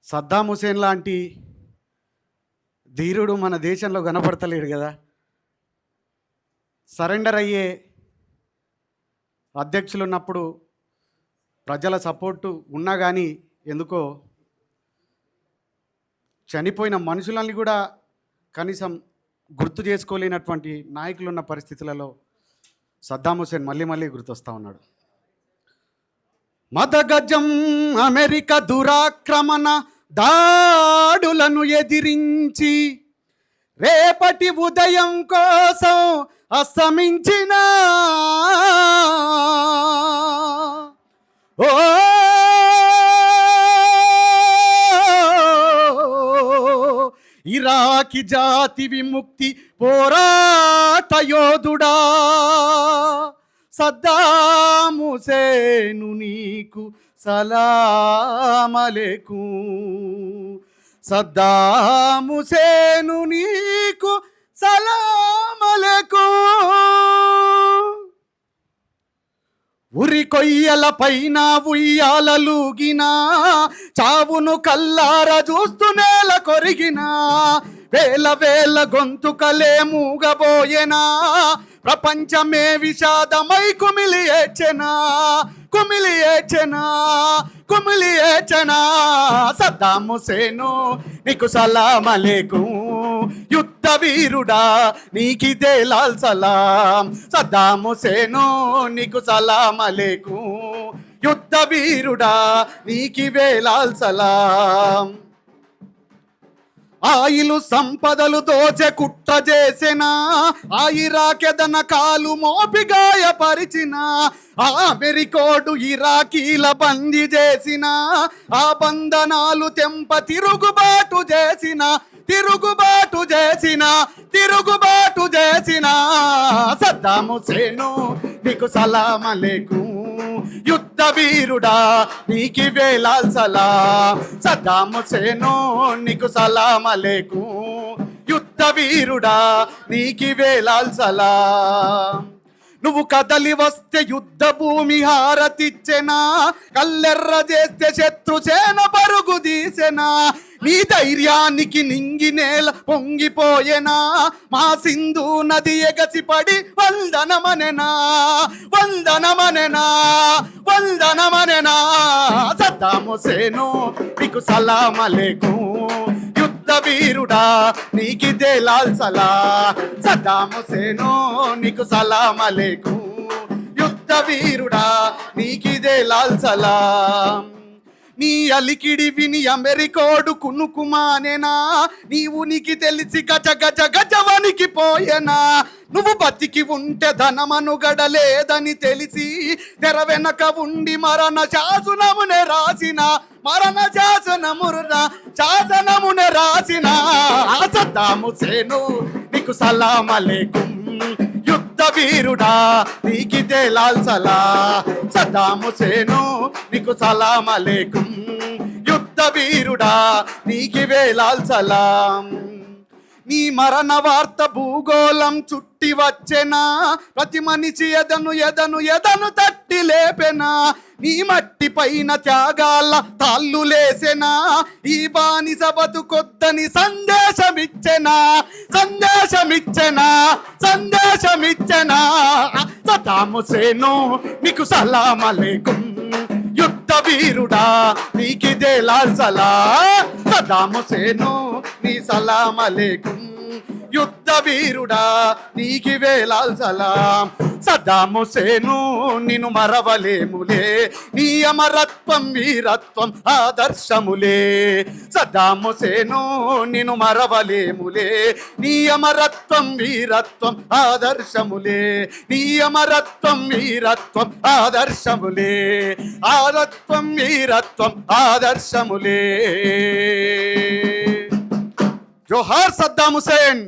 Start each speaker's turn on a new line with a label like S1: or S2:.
S1: సద్దాం హుసేన్ లాంటి ధీరుడు మన దేశంలో కనపడతలేడు కదా. సరెండర్ అయ్యే అధ్యక్షులు ఉన్నప్పుడు ప్రజల సపోర్టు ఉన్నా కానీ ఎందుకో చనిపోయిన మనుషులని కూడా కనీసం గుర్తు చేసుకోలేనటువంటి నాయకులున్న పరిస్థితులలో సద్దాం హుసేన్ మళ్ళీ మళ్ళీ గుర్తొస్తూ ఉన్నాడు. మదగజం అమెరికా దురాక్రమణ దాడులను ఎదిరించి రేపటి ఉదయం కోసం అస్తమించిన ఓ ఇరాకి జాతి విముక్తి పోరాట యోధుడా సద్దాం హుసేను నీకు సలాం అలైకుం. సద్దాం హుసేను నీకు సలాం అలైకుం. ఉరి కొయ్యల పైన ఉయ్యాలలుగినా చావును కల్లార చూస్తూ నేల కొరిగినా వేల వేల గొంతుకలే మూగబోయేనా ప్రపంచమే విషాదమై కుమిలి ఏడ్చెనా కుమిలి ఏడ్చెనా కుమిలి ఏడ్చెనా. సద్దాం హుసేను నీకు సలాం అలైకుం. యుద్ధ వీరుడా నీకిదే లాల్ సలాం. సద్దాం హుసేను నీకు సలాం అలైకుం. యుద్ధ వీరుడా నీకివే లాల్ సలాం. ఆయిలు సంపదలు దోచె కుట్ర చేసిన ఇరాకెదన కాలు మోపి గాయపరిచిన అమెరికోడు ఇరాకీల బందీ చేసిన ఆ బంధనాలు తెంప తిరుగుబాటు చేసిన తిరుగుబాటు చేసిన తిరుగుబాటు చేసిన సద్దాం హుసేను నీకు సలాం అలైకుం. యుద్ధ వీరుడా నీకివే లాల్ సలాం. సద్దాం హుసేను నీకు సలాం అలైకుం. యుద్ధ వీరుడా నీకివే లాల్ సలాం. నువ్వు కదలి వస్తే యుద్ధ భూమి హారతిచ్చెనా కల్లెర్ర చేస్తే శత్రుసేన పరుగు తీసెనా నీ ధైర్యానికి నింగి నేల పొంగిపోయేనా మా సింధు నది ఎగసిపడి వందనమనెనా వందనమనెనా వందనమనెనా. సద్దాం హుసేను నీకు సలాం అలైకుం. యుద్ధ వీరుడా నీకిదే లాల్ సలాం. సద్దాం హుసేను నీకు సలాం అలైకుం. యుద్ధ వీరుడా నీకిదే లాల్ సలాం. నీ అలికిడి విని అమెరికోడు కునుకుమానేనా నీ ఉనికి తెలిసి గజ గజ గజవనికి పోయేనా నువ్వు బతికి ఉంటే ధనమనుగడలేదని తెలిసి తెర వెనక ఉండి మరణ శాసనమునే రాసిన మరణ శాసనమునే రాసిన సద్దాం హుసేను నీకు సలాం అలైకుం. యుద్ధ వీరుడా నీకిదే లాల్ సలాం. సద్దాం హుసేను నీకు సలాం అలైకుం. యుద్ధ వీరుడా నీకివే లాల్ సలాం. నీ మరణ వార్త భూగోళం చుట్టి వచ్చెనా ప్రతి మనిషి ఎదను ఎదను ఎదను తట్టి లేపెనా నీ మట్టి పైన త్యాగాల తాళ్ళు లేసెనా ఈ బానిస బతుకొద్దని సందేశమిచ్చెనా సందేశమిచ్చెనా సందేశమిచ్చెనా. సద్దాం హుసేను నీకు సలాం అలైకుం. యుద్ధ వీరుడా నీకిదే లాల్ సలాం. సద్దాం హుసేను నీ సలాం అలైకుం. యుద్ధ వీరుడా నీకివే లాల్ సలాం. సద్దాం హుసేను నిన్ను మరవలేములే నీ అమరత్వం వీరత్వం ఆదర్శములే. సద్దాం హుసేను నిన్ను మరవలేములే నీ అమరత్వం వీరత్వం ఆదర్శములే నీ అమరత్వం వీరత్వం ఆదర్శములే ఆరత్వం వీరత్వం ఆదర్శములే. జోహార్ సద్దాం హుసేన్.